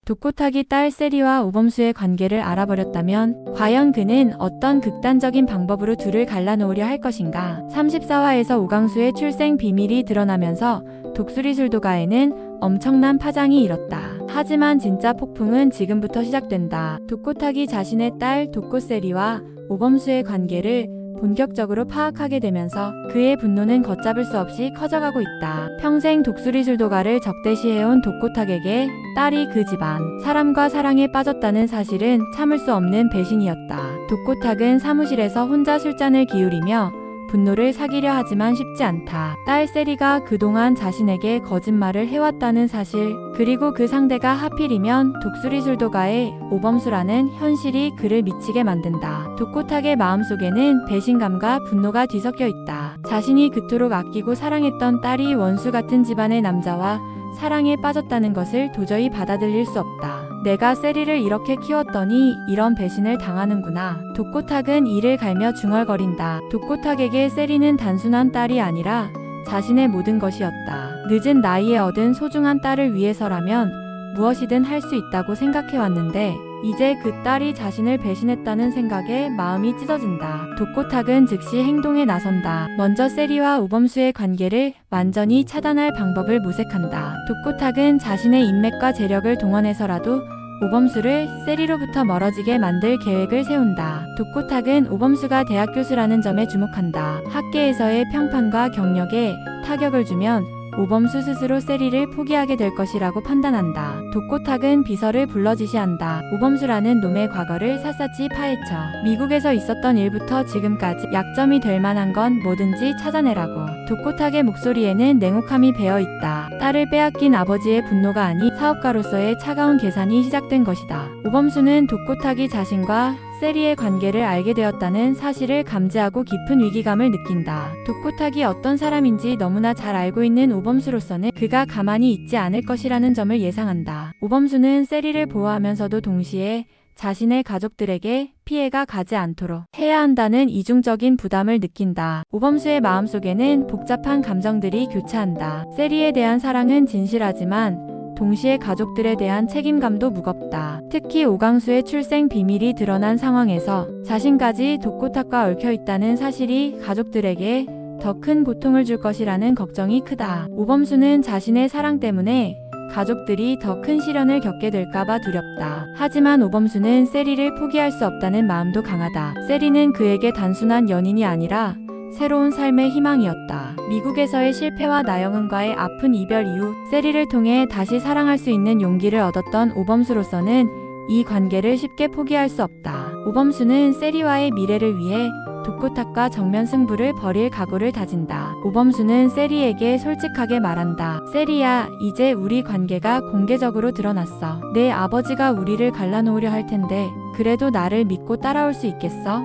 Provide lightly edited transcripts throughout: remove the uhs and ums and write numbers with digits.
독고타기 딸 세리와 오범수의 관계를 알아버렸다면 과연 그는 어떤 극단적인 방법으로 둘을 갈라놓으려 할 것인가. 34화에서 오강수의 출생 비밀이 드러나면서 독수리술도가에는 엄청난 파장이 일었다. 하지만 진짜 폭풍은 지금부터 시작된다. 독고타기 자신의 딸 독고세리와 오범수의 관계를 본격적으로 파악하게 되면서 그의 분노는 걷잡을 수 없이 커져가고 있다. 평생 독수리술도가를 적대시해온 독고탁에게 딸이 그 집안 사람과 사랑에 빠졌다는 사실은 참을 수 없는 배신이었다. 독고탁은 사무실에서 혼자 술잔을 기울이며 분노를 사기려 하지만 쉽지 않다. 딸 세리가 그동안 자신에게 거짓말을 해왔다는 사실, 그리고 그 상대가 하필이면 독수리술도가의 오범수라는 현실이 그를 미치게 만든다. 독고탁의 마음속에는 배신감과 분노가 뒤섞여 있다. 자신이 그토록 아끼고 사랑했던 딸이 원수 같은 집안의 남자와 사랑에 빠졌다는 것을 도저히 받아들일 수 없다. 내가 세리를 이렇게 키웠더니 이런 배신을 당하는구나. 독고탁은 이를 갈며 중얼거린다. 독고탁에게 세리는 단순한 딸이 아니라 자신의 모든 것이었다. 늦은 나이에 얻은 소중한 딸을 위해서라면 무엇이든 할 수 있다고 생각해왔는데 이제 그 딸이 자신을 배신했다는 생각에 마음이 찢어진다. 독고탁은 즉시 행동에 나선다. 먼저 세리와 오범수의 관계를 완전히 차단할 방법을 모색한다. 독고탁은 자신의 인맥과 재력을 동원해서라도 오범수를 세리로부터 멀어지게 만들 계획을 세운다. 독고탁은 오범수가 대학 교수라는 점에 주목한다. 학계에서의 평판과 경력에 타격을 주면 오범수 스스로 세리를 포기하게 될 것이라고 판단한다. 독고탁은 비서를 불러 지시한다. 오범수라는 놈의 과거를 샅샅이 파헤쳐 미국에서 있었던 일부터 지금까지 약점이 될 만한 건 뭐든지 찾아내라고. 독고탁의 목소리에는 냉혹함이 배어있다. 딸을 빼앗긴 아버지의 분노가 아닌 사업가로서의 차가운 계산이 시작된 것이다. 오범수는 독고탁이 자신과 세리의 관계를 알게 되었다는 사실을 감지하고 깊은 위기감을 느낀다. 독고탁이 어떤 사람인지 너무나 잘 알고 있는 오범수로서는 그가 가만히 있지 않을 것이라는 점을 예상한다. 오범수는 세리를 보호하면서도 동시에 자신의 가족들에게 피해가 가지 않도록 해야 한다는 이중적인 부담을 느낀다. 오범수의 마음속에는 복잡한 감정들이 교차한다. 세리에 대한 사랑은 진실하지만 동시에 가족들에 대한 책임감도 무겁다. 특히 오강수의 출생 비밀이 드러난 상황에서 자신까지 독고탁과 얽혀있다는 사실이 가족들에게 더 큰 고통을 줄 것이라는 걱정이 크다. 오범수는 자신의 사랑 때문에 가족들이 더 큰 시련을 겪게 될까봐 두렵다. 하지만 오범수는 세리를 포기할 수 없다는 마음도 강하다. 세리는 그에게 단순한 연인이 아니라 새로운 삶의 희망이었다. 미국에서의 실패와 나영은과의 아픈 이별 이후 세리를 통해 다시 사랑할 수 있는 용기를 얻었던 오범수로서는 이 관계를 쉽게 포기할 수 없다. 오범수는 세리와의 미래를 위해 독고탁과 정면 승부를 벌일 각오를 다진다. 오범수는 세리에게 솔직하게 말한다. 세리야, 이제 우리 관계가 공개적으로 드러났어. 내 아버지가 우리를 갈라놓으려 할 텐데 그래도 나를 믿고 따라올 수 있겠어?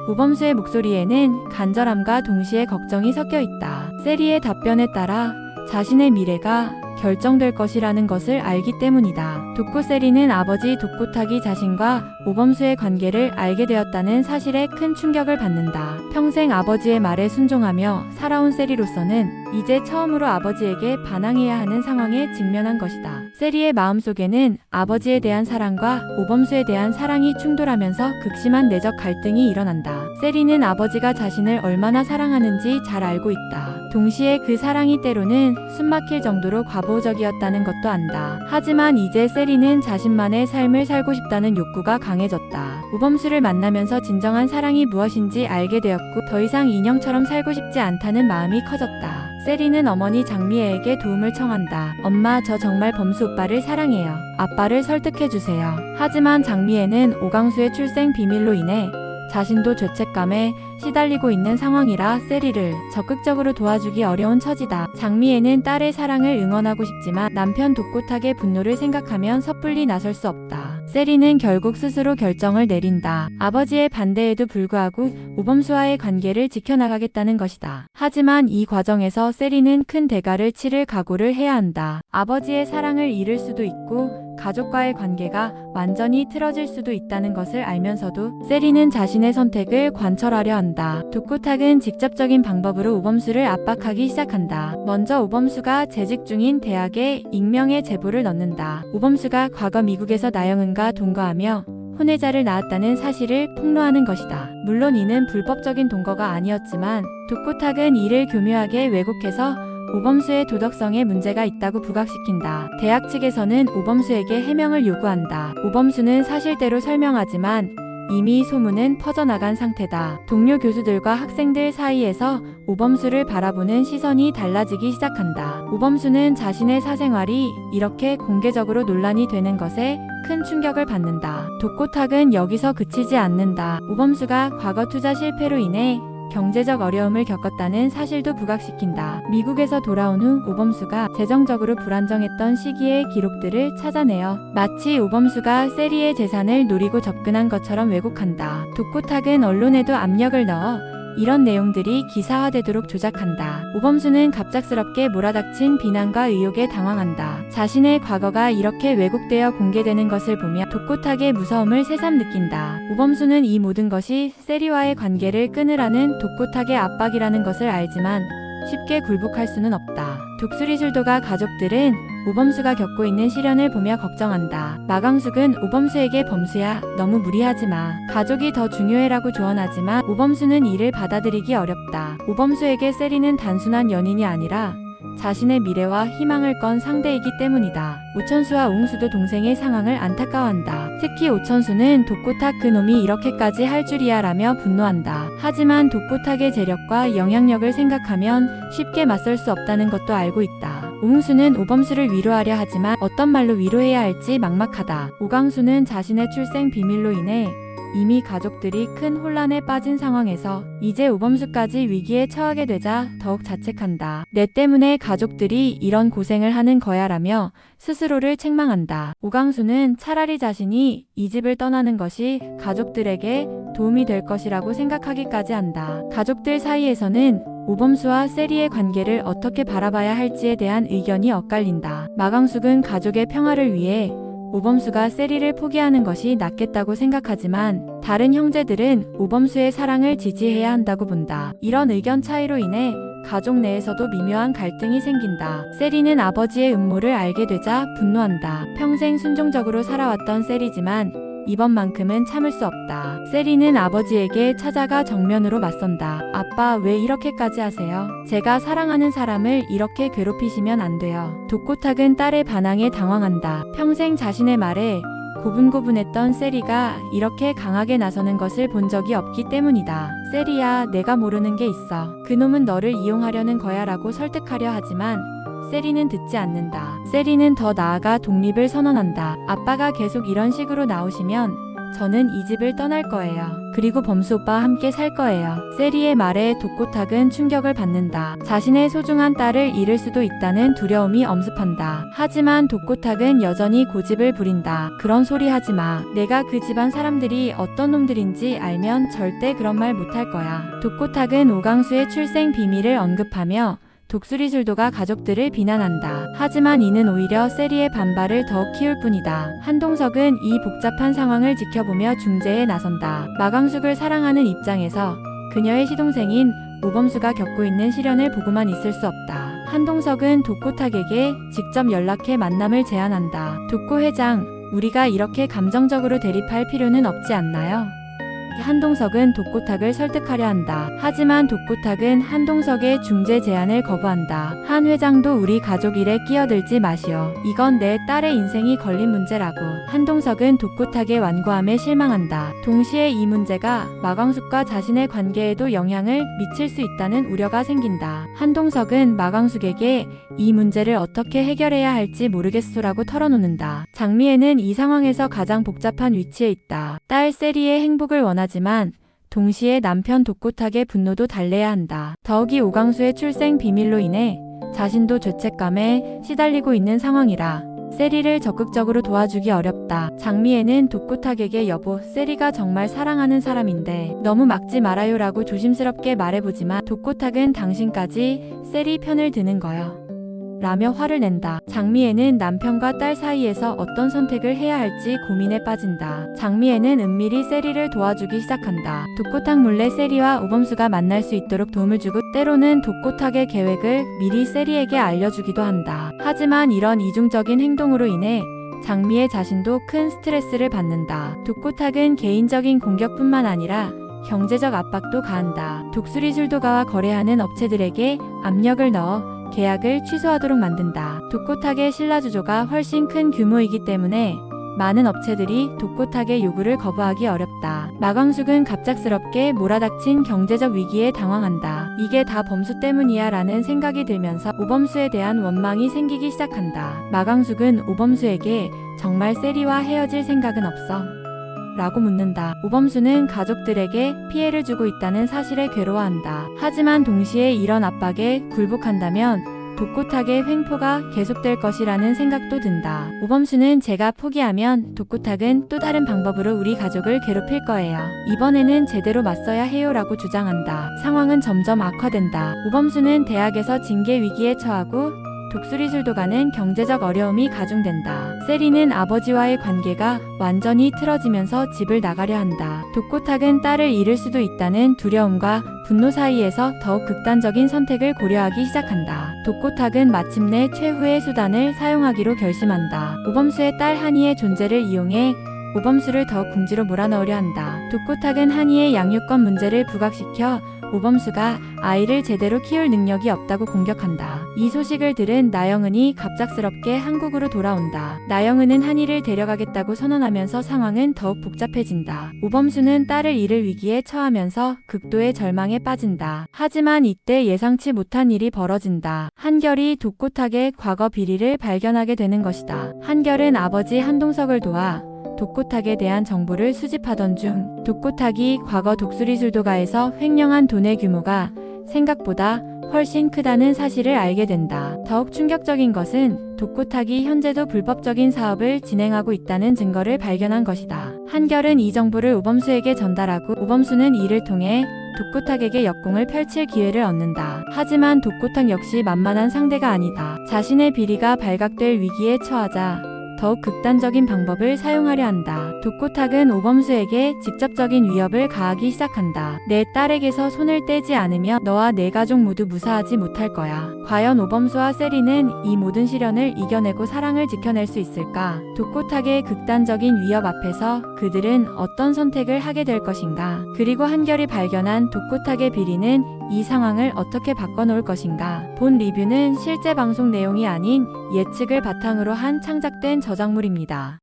오범수의 목소리에는 간절함과 동시에 걱정이 섞여 있다. 세리의 답변에 따라 자신의 미래가 결정될 것이라는 것을 알기 때문이다. 독고세리는 아버지 독고탁이 자신과 오범수의 관계를 알게 되었다는 사실에 큰 충격을 받는다. 평생 아버지의 말에 순종하며 살아온 세리로서는 이제 처음으로 아버지에게 반항해야 하는 상황에 직면한 것이다. 세리의 마음속에는 아버지에 대한 사랑과 오범수에 대한 사랑이 충돌하면서 극심한 내적 갈등이 일어난다. 세리는 아버지가 자신을 얼마나 사랑하는지 잘 알고 있다. 동시에 그 사랑이 때로는 숨막힐 정도로 과보적이었다는 것도 안다. 하지만 이제 세리는 자신만의 삶을 살고 싶다는 욕구가 강해졌다. 오범수를 만나면서 진정한 사랑이 무엇인지 알게 되었고 더 이상 인형처럼 살고 싶지 않다는 마음이 커졌다. 세리는 어머니 장미애에게 도움을 청한다. 엄마, 저 정말 범수 오빠를 사랑해요. 아빠를 설득해주세요. 하지만 장미애는 오강수의 출생 비밀로 인해 자신도 죄책감에 시달리고 있는 상황이라 세리를 적극적으로 도와주기 어려운 처지다. 장미애는 딸의 사랑을 응원하고 싶지만 남편 독고탁의 분노를 생각하면 섣불리 나설 수 없다. 세리는 결국 스스로 결정을 내린다. 아버지의 반대에도 불구하고 오범수와의 관계를 지켜나가겠다는 것이다. 하지만 이 과정에서 세리는 큰 대가를 치를 각오를 해야 한다. 아버지의 사랑을 잃을 수도 있고 가족과의 관계가 완전히 틀어질 수도 있다는 것을 알면서도 세리는 자신의 선택을 관철하려 한다. 독고탁은 직접적인 방법으로 우범수를 압박하기 시작한다. 먼저 우범수가 재직 중인 대학에 익명의 제보를 넣는다. 우범수가 과거 미국에서 나영은과 동거하며 혼외자를 낳았다는 사실을 폭로하는 것이다. 물론 이는 불법적인 동거가 아니었지만 독고탁은 이를 교묘하게 왜곡해서 우범수의 도덕성에 문제가 있다고 부각시킨다. 대학 측에서는 우범수에게 해명을 요구한다. 우범수는 사실대로 설명하지만 이미 소문은 퍼져나간 상태다. 동료 교수들과 학생들 사이에서 우범수를 바라보는 시선이 달라지기 시작한다. 우범수는 자신의 사생활이 이렇게 공개적으로 논란이 되는 것에 큰 충격을 받는다. 독고탁은 여기서 그치지 않는다. 우범수가 과거 투자 실패로 인해 경제적 어려움을 겪었다는 사실도 부각시킨다. 미국에서 돌아온 후 우범수가 재정적으로 불안정했던 시기의 기록들을 찾아내어 마치 우범수가 세리의 재산을 노리고 접근한 것처럼 왜곡한다. 독고탁은 언론에도 압력을 넣어 이런 내용들이 기사화되도록 조작한다. 우범수는 갑작스럽게 몰아닥친 비난과 의혹에 당황한다. 자신의 과거가 이렇게 왜곡되어 공개되는 것을 보며 독고탁의 무서움을 새삼 느낀다. 우범수는 이 모든 것이 세리와의 관계를 끊으라는 독고탁의 압박이라는 것을 알지만 쉽게 굴복할 수는 없다. 독수리술도가 가족들은 우범수가 겪고 있는 시련을 보며 걱정한다. 마광숙은 우범수에게 범수야, 너무 무리하지 마. 가족이 더 중요해라고 조언하지만 우범수는 이를 받아들이기 어렵다. 우범수에게 세리는 단순한 연인이 아니라 자신의 미래와 희망을 건 상대이기 때문이다. 오천수와 웅수도 동생의 상황을 안타까워한다. 특히 오천수는 독고탁 그놈이 이렇게까지 할 줄이야 라며 분노한다. 하지만 독고탁의 재력과 영향력을 생각하면 쉽게 맞설 수 없다는 것도 알고 있다. 웅수는 우범수를 위로하려 하지만 어떤 말로 위로해야 할지 막막하다. 오광수는 자신의 출생 비밀로 인해 이미 가족들이 큰 혼란에 빠진 상황에서 이제 우범수까지 위기에 처하게 되자 더욱 자책한다. 내 때문에 가족들이 이런 고생을 하는 거야 라며 스스로를 책망한다. 오광수는 차라리 자신이 이 집을 떠나는 것이 가족들에게 도움이 될 것이라고 생각하기까지 한다. 가족들 사이에서는 우범수와 세리의 관계를 어떻게 바라봐야 할지에 대한 의견이 엇갈린다. 마광숙은 가족의 평화를 위해 우범수가 세리를 포기하는 것이 낫겠다고 생각하지만 다른 형제들은 우범수의 사랑을 지지해야 한다고 본다. 이런 의견 차이로 인해 가족 내에서도 미묘한 갈등이 생긴다. 세리는 아버지의 음모를 알게 되자 분노한다. 평생 순종적으로 살아왔던 세리지만 이번만큼은 참을 수 없다. 세리는 아버지에게 찾아가 정면으로 맞선다. 아빠, 왜 이렇게까지 하세요? 제가 사랑하는 사람을 이렇게 괴롭히시면 안 돼요. 독고탁은 딸의 반항에 당황한다. 평생 자신의 말에 고분고분했던 세리가 이렇게 강하게 나서는 것을 본 적이 없기 때문이다. 세리야, 내가 모르는 게 있어. 그놈은 너를 이용하려는 거야 라고 설득하려 하지만 세리는 듣지 않는다. 세리는 더 나아가 독립을 선언한다. 아빠가 계속 이런 식으로 나오시면 저는 이 집을 떠날 거예요. 그리고 범수 오빠와 함께 살 거예요. 세리의 말에 독고탁은 충격을 받는다. 자신의 소중한 딸을 잃을 수도 있다는 두려움이 엄습한다. 하지만 독고탁은 여전히 고집을 부린다. 그런 소리 하지 마. 내가 그 집안 사람들이 어떤 놈들인지 알면 절대 그런 말 못할 거야. 독고탁은 오광수의 출생 비밀을 언급하며 독수리술도가 가족들을 비난한다. 하지만 이는 오히려 세리의 반발을 더욱 키울 뿐이다. 한동석은 이 복잡한 상황을 지켜보며 중재에 나선다. 마광숙을 사랑하는 입장에서 그녀의 시동생인 우범수가 겪고 있는 시련을 보고만 있을 수 없다. 한동석은 독고탁에게 직접 연락해 만남을 제안한다. 독고 회장, 우리가 이렇게 감정적으로 대립할 필요는 없지 않나요? 한동석은 독고탁을 설득하려 한다. 하지만 독고탁은 한동석의 중재 제안을 거부한다. 한 회장도 우리 가족 일에 끼어들지 마시오. 이건 내 딸의 인생이 걸린 문제라고. 한동석은 독고탁의 완고함에 실망한다. 동시에 이 문제가 마광숙과 자신의 관계에도 영향을 미칠 수 있다는 우려가 생긴다. 한동석은 마광숙에게 이 문제를 어떻게 해결해야 할지 모르겠소라고 털어놓는다. 장미애는 이 상황에서 가장 복잡한 위치에 있다. 딸 세리의 행복을 원하지만 동시에 남편 독고탁의 분노도 달래야 한다. 더욱이 오광수의 출생 비밀로 인해 자신도 죄책감에 시달리고 있는 상황이라 세리를 적극적으로 도와주기 어렵다. 장미애는 독고탁에게 여보, 세리가 정말 사랑하는 사람인데 너무 막지 말아요 라고 조심스럽게 말해보지만 독고탁은 당신까지 세리 편을 드는 거요. 라며 화를 낸다. 장미애는 남편과 딸 사이에서 어떤 선택을 해야 할지 고민에 빠진다. 장미애는 은밀히 세리를 도와주기 시작한다. 독고탁 몰래 세리와 우범수가 만날 수 있도록 도움을 주고 때로는 독고탁의 계획을 미리 세리에게 알려주기도 한다. 하지만 이런 이중적인 행동으로 인해 장미애 자신도 큰 스트레스를 받는다. 독고탁은 개인적인 공격뿐만 아니라 경제적 압박도 가한다. 독수리 술도가와 거래하는 업체들에게 압력을 넣어 계약을 취소하도록 만든다. 독고탁의 신라주조가 훨씬 큰 규모이기 때문에 많은 업체들이 독고탁의 요구를 거부하기 어렵다. 마광숙은 갑작스럽게 몰아닥친 경제적 위기에 당황한다. 이게 다 범수 때문이야 라는 생각이 들면서 오범수에 대한 원망이 생기기 시작한다. 마광숙은 오범수에게 정말 세리와 헤어질 생각은 없어? 라고 묻는다. 오범수는 가족들에게 피해를 주고 있다는 사실에 괴로워한다. 하지만 동시에 이런 압박에 굴복한다면 독고탁의 횡포가 계속될 것이라는 생각도 든다. 오범수는 제가 포기하면 독고탁은 또 다른 방법으로 우리 가족을 괴롭힐 거예요. 이번에는 제대로 맞서야 해요 라고 주장한다. 상황은 점점 악화된다. 오범수는 대학에서 징계 위기에 처하고 독수리 술도가는 경제적 어려움이 가중된다. 세리는 아버지와의 관계가 완전히 틀어지면서 집을 나가려 한다. 독고탁은 딸을 잃을 수도 있다는 두려움과 분노 사이에서 더욱 극단적인 선택을 고려하기 시작한다. 독고탁은 마침내 최후의 수단을 사용하기로 결심한다. 오범수의 딸 한이의 존재를 이용해 오범수를 더 궁지로 몰아넣으려 한다. 독고탁은 한이의 양육권 문제를 부각시켜 오범수가 아이를 제대로 키울 능력이 없다고 공격한다. 이 소식을 들은 나영은이 갑작스럽게 한국으로 돌아온다. 나영은은 한이를 데려가겠다고 선언하면서 상황은 더욱 복잡해진다. 오범수는 딸을 잃을 위기에 처하면서 극도의 절망에 빠진다. 하지만 이때 예상치 못한 일이 벌어진다. 한결이 독고탁의 과거 비리를 발견하게 되는 것이다. 한결은 아버지 한동석을 도와 독고탁에 대한 정보를 수집하던 중 독고탁이 과거 독수리 술도가에서 횡령한 돈의 규모가 생각보다 훨씬 크다는 사실을 알게 된다. 더욱 충격적인 것은 독고탁이 현재도 불법적인 사업을 진행하고 있다는 증거를 발견한 것이다. 한결은 이 정보를 오범수에게 전달하고 오범수는 이를 통해 독고탁에게 역공을 펼칠 기회를 얻는다. 하지만 독고탁 역시 만만한 상대가 아니다. 자신의 비리가 발각될 위기에 처하자 더욱 극단적인 방법을 사용하려 한다. 독고탁은 오범수에게 직접적인 위협을 가하기 시작한다. 내 딸에게서 손을 떼지 않으면 너와 내 가족 모두 무사하지 못할 거야. 과연 오범수와 세리는 이 모든 시련을 이겨내고 사랑을 지켜낼 수 있을까? 독고탁의 극단적인 위협 앞에서 그들은 어떤 선택을 하게 될 것인가? 그리고 한결이 발견한 독고탁의 비리는 이 상황을 어떻게 바꿔놓을 것인가? 본 리뷰는 실제 방송 내용이 아닌 예측을 바탕으로 한 창작된 저작물입니다.